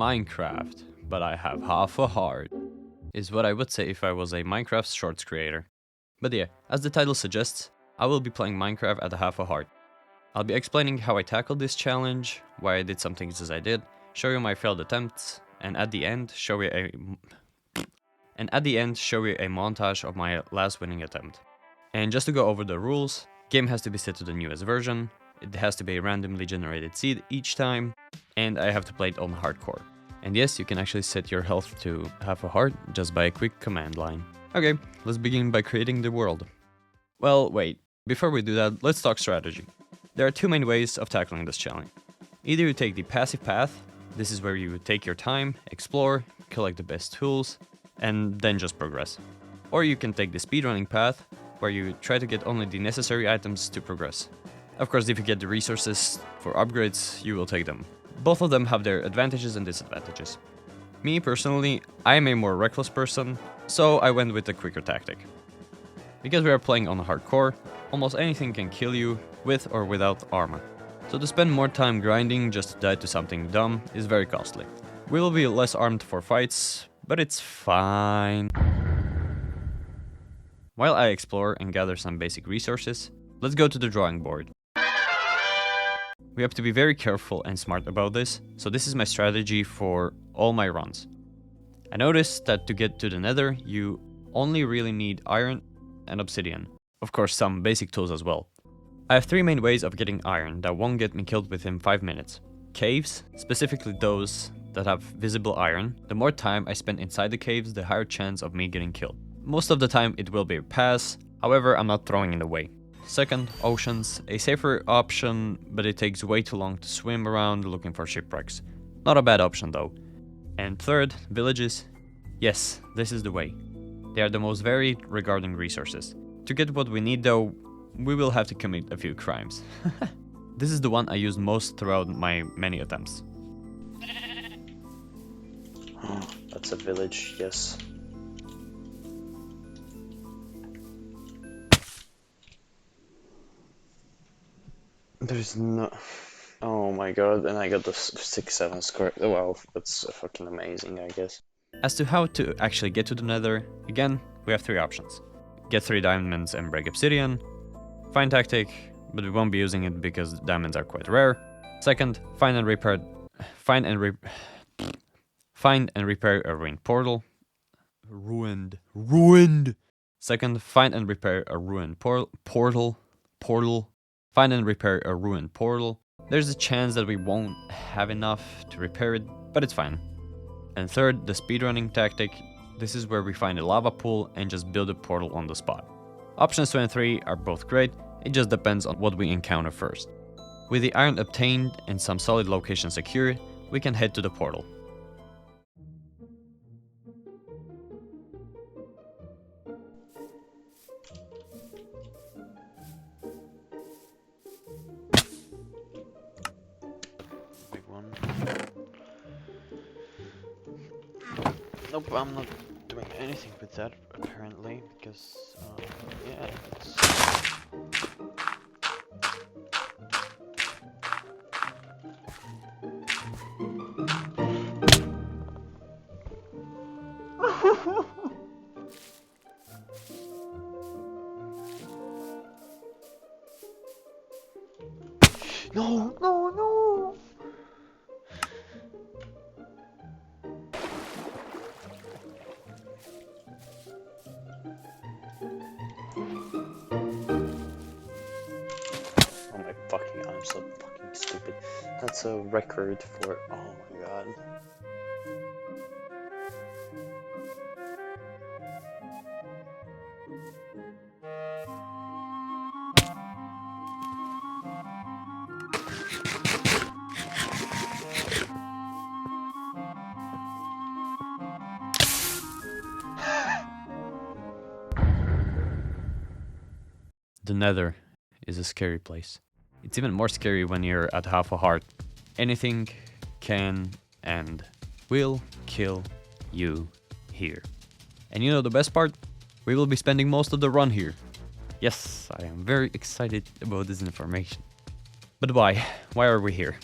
Minecraft, but I have half a heart, is what I would say if I was a Minecraft shorts creator. But yeah, as the title suggests, I will be playing Minecraft at a half a heart. I'll be explaining how I tackled this challenge, why I did some things as I did, show you my failed attempts, and at the end show you a montage of my last winning attempt. And just to go over the rules, game has to be set to the newest version, it has to be a randomly generated seed each time, and I have to play it on hardcore. And yes, you can actually set your health to half a heart just by a quick command line. Okay, let's begin by creating the world. Well, wait, before we do that, let's talk strategy. There are two main ways of tackling this challenge. Either you take the passive path, this is where you take your time, explore, collect the best tools, and then just progress. Or you can take the speedrunning path, where you try to get only the necessary items to progress. Of course, if you get the resources for upgrades, you will take them. Both of them have their advantages and disadvantages. Me personally, I am a more reckless person, so I went with the quicker tactic. Because we are playing on hardcore, almost anything can kill you with or without armor. So to spend more time grinding just to die to something dumb is very costly. We will be less armed for fights, but it's fine. While I explore and gather some basic resources, let's go to the drawing board. We have to be very careful and smart about this, so this is my strategy for all my runs. I noticed that to get to the nether, you only really need iron and obsidian. Of course, some basic tools as well. I have three main ways of getting iron that won't get me killed within 5 minutes. Caves, specifically those that have visible iron. The more time I spend inside the caves, the higher chance of me getting killed. Most of the time it will be a pass, however I'm not throwing it away. Second, oceans, a safer option, but it takes way too long to swim around looking for shipwrecks. Not a bad option though. And third, villages. Yes, this is the way. They are the most varied regarding resources. To get what we need though, we will have to commit a few crimes. This is the one I used most throughout my many attempts. That's a village, yes. There's no... Oh my god, and I got the 6-7 square... Oh, wow, that's fucking amazing, I guess. As to how to actually get to the nether, again, we have three options. Get 3 diamonds and break obsidian. Fine tactic, but we won't be using it because diamonds are quite rare. Second, find and repair a ruined portal. Ruined. Second, find and repair a ruined portal. Find and repair a ruined portal. There's a chance that we won't have enough to repair it, but it's fine. And third, the speedrunning tactic. This is where we find a lava pool and just build a portal on the spot. Options 2 and 3 are both great, it just depends on what we encounter first. With the iron obtained and some solid location secured, we can head to the portal. Big one. Nope, I'm not doing anything with that apparently because yeah, it's... No, no, no! Oh my fucking, I'm so fucking stupid. That's a record for, oh my god. The nether is a scary place. It's even more scary when you're at half a heart. Anything can and will kill you here. And you know the best part? We will be spending most of the run here. Yes, I am very excited about this information. But why? Why are we here?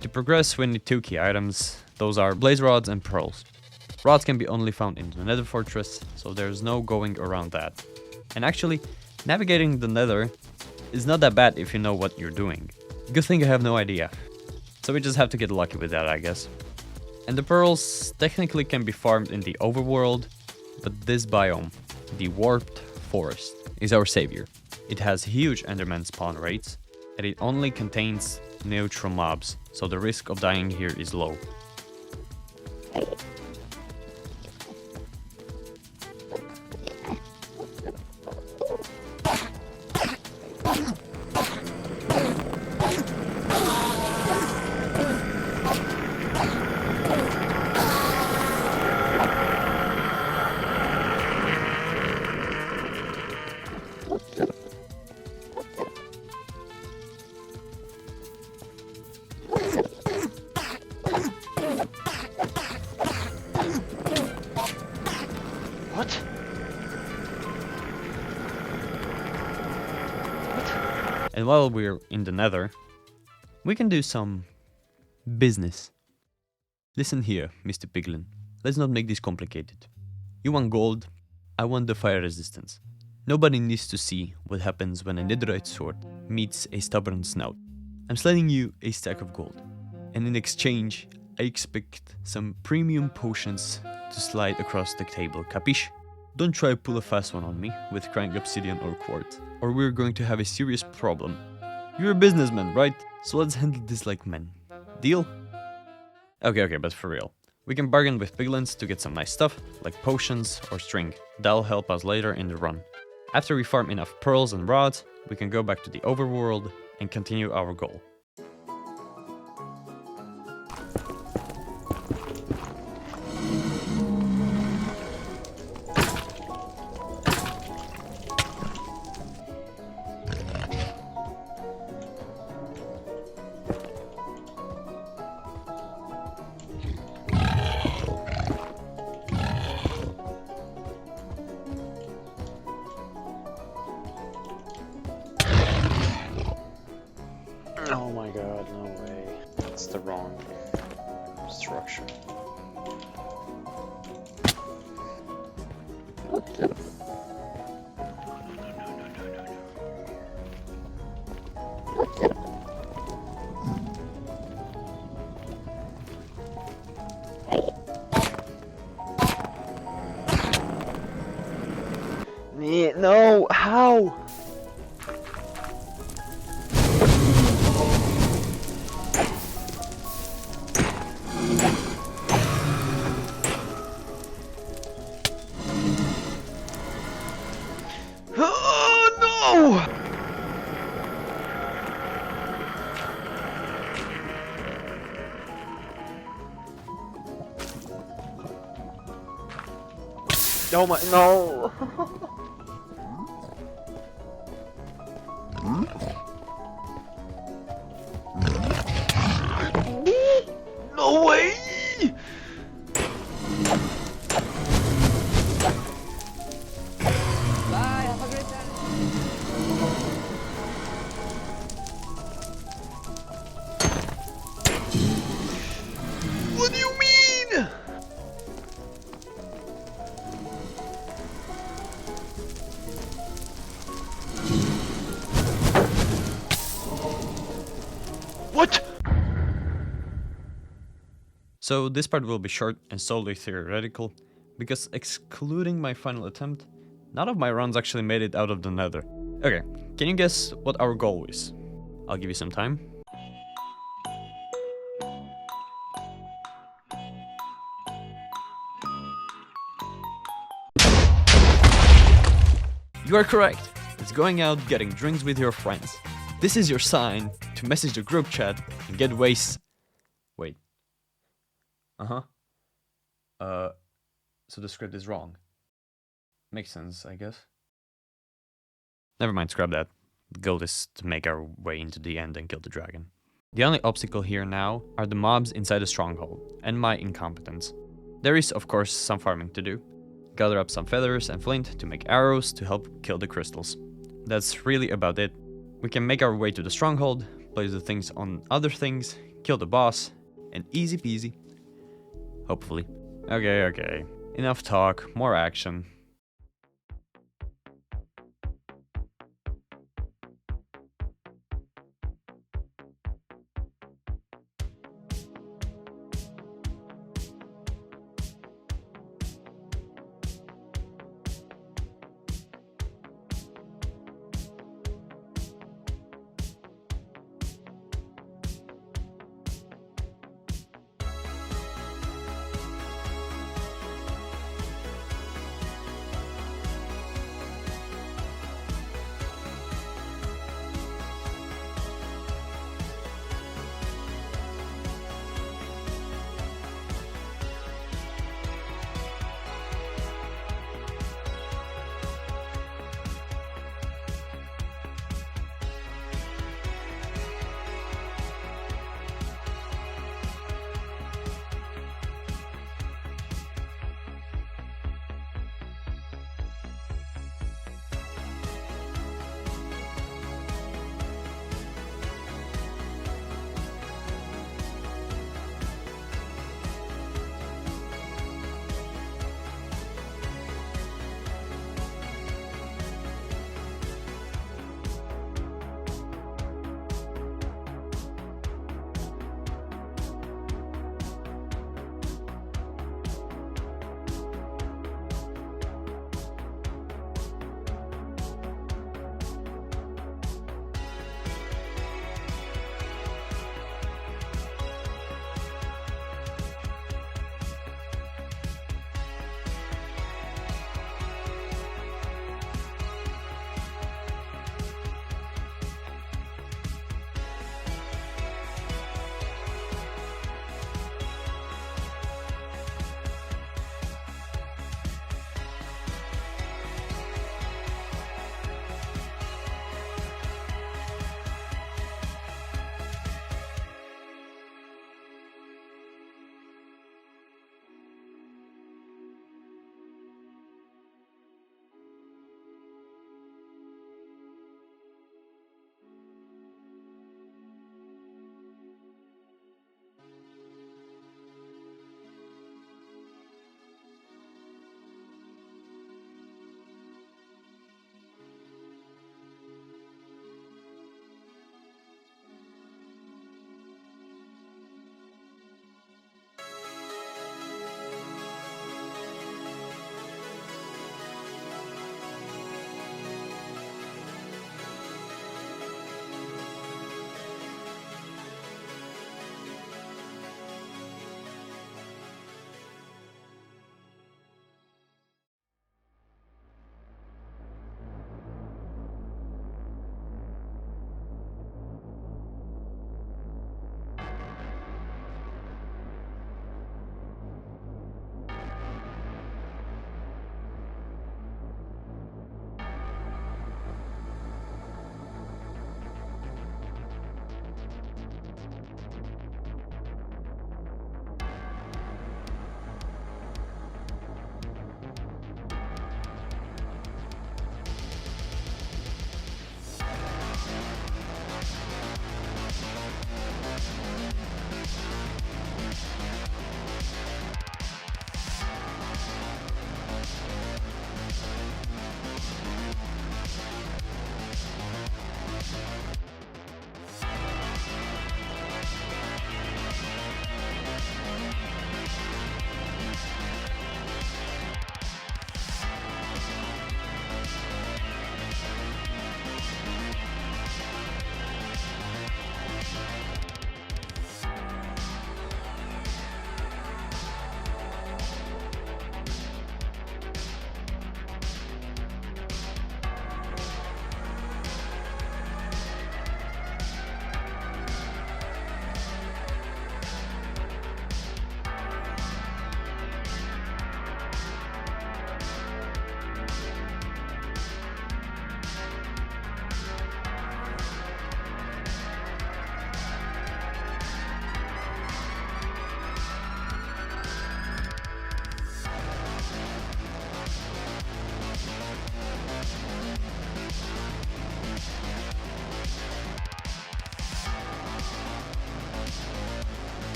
To progress we need 2 key items, Those are blaze rods and pearls. Rods can be only found in the Nether Fortress, so there's no going around that. And actually, navigating the Nether is not that bad if you know what you're doing. Good thing I have no idea. So we just have to get lucky with that, I guess. And the pearls technically can be farmed in the overworld, but this biome, the Warped Forest, is our savior. It has huge Enderman spawn rates, and it only contains neutral mobs, so the risk of dying here is low. What? And while we're in the Nether, we can do some business. Listen here, Mr. Piglin. Let's not make this complicated. You want gold, I want the fire resistance. Nobody needs to see what happens when a netherite sword meets a stubborn snout. I'm sliding you a stack of gold, and in exchange, I expect some premium potions to slide across the table, capiche? Don't try to pull a fast one on me with cracked obsidian or quartz, or we're going to have a serious problem. You're a businessman, right? So let's handle this like men. Deal? Okay, but for real. We can bargain with piglins to get some nice stuff, like potions or string. That'll help us later in the run. After we farm enough pearls and rods, we can go back to the overworld and continue our goal. Oh my god, no way. That's the wrong structure. No, how? Oh no! Oh my, no! No way! Bye, have a great time. What do you mean? What? So this part will be short and solely theoretical, because excluding my final attempt, none of my runs actually made it out of the Nether. Okay, can you guess what our goal is? I'll give you some time. You are correct. It's going out getting drinks with your friends. This is your sign to message the group chat and get wasted. Wait. So the script is wrong. Makes sense, I guess. Never mind, scrap that. The goal is to make our way into the end and kill the dragon. The only obstacle here now are the mobs inside the stronghold, and my incompetence. There is, of course, some farming to do. Gather up some feathers and flint to make arrows to help kill the crystals. That's really about it. We can make our way to the stronghold, place the things on other things, kill the boss, and easy peasy. Hopefully. Okay. Enough talk, more action.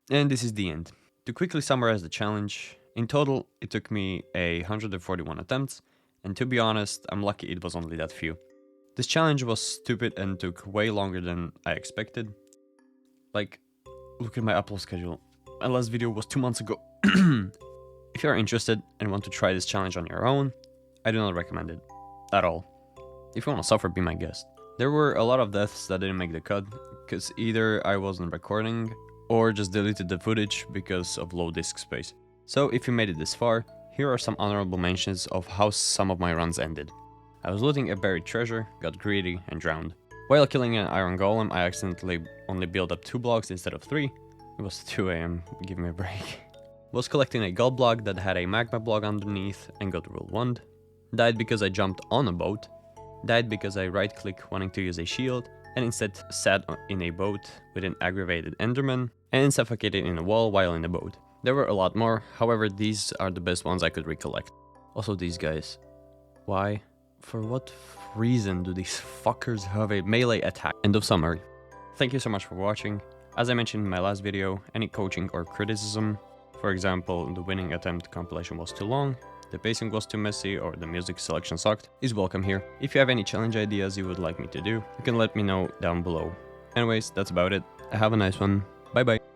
And this is the end. To quickly summarize the challenge, in total it took me 141 attempts, and to be honest, I'm lucky it was only that few. This challenge was stupid and took way longer than I expected. Like, look at my upload schedule. My last video was 2 months ago. If you are interested and want to try this challenge on your own, I do not recommend it. At all. If you want to suffer, be my guest. There were a lot of deaths that didn't make the cut, because either I wasn't recording, or just deleted the footage because of low disk space. So if you made it this far, here are some honorable mentions of how some of my runs ended. I was looting a buried treasure, got greedy, and drowned. While killing an iron golem, I accidentally only built up 2 blocks instead of 3. It was 2 AM, give me a break. Was collecting a gold block that had a magma block underneath and got rule 1'd. Died because I jumped on a boat. Died because I right-click wanting to use a shield and instead sat in a boat with an aggravated enderman and suffocated in a wall while in the boat. There were a lot more, however these are the best ones I could recollect. Also these guys. Why? For what reason do these fuckers have a melee attack? End of summary. Thank you so much for watching. As I mentioned in my last video, any coaching or criticism, for example the winning attempt compilation was too long, the pacing was too messy, or the music selection sucked, is welcome here. If you have any challenge ideas you would like me to do, you can let me know down below. Anyways, that's about it. Have a nice one. Bye bye.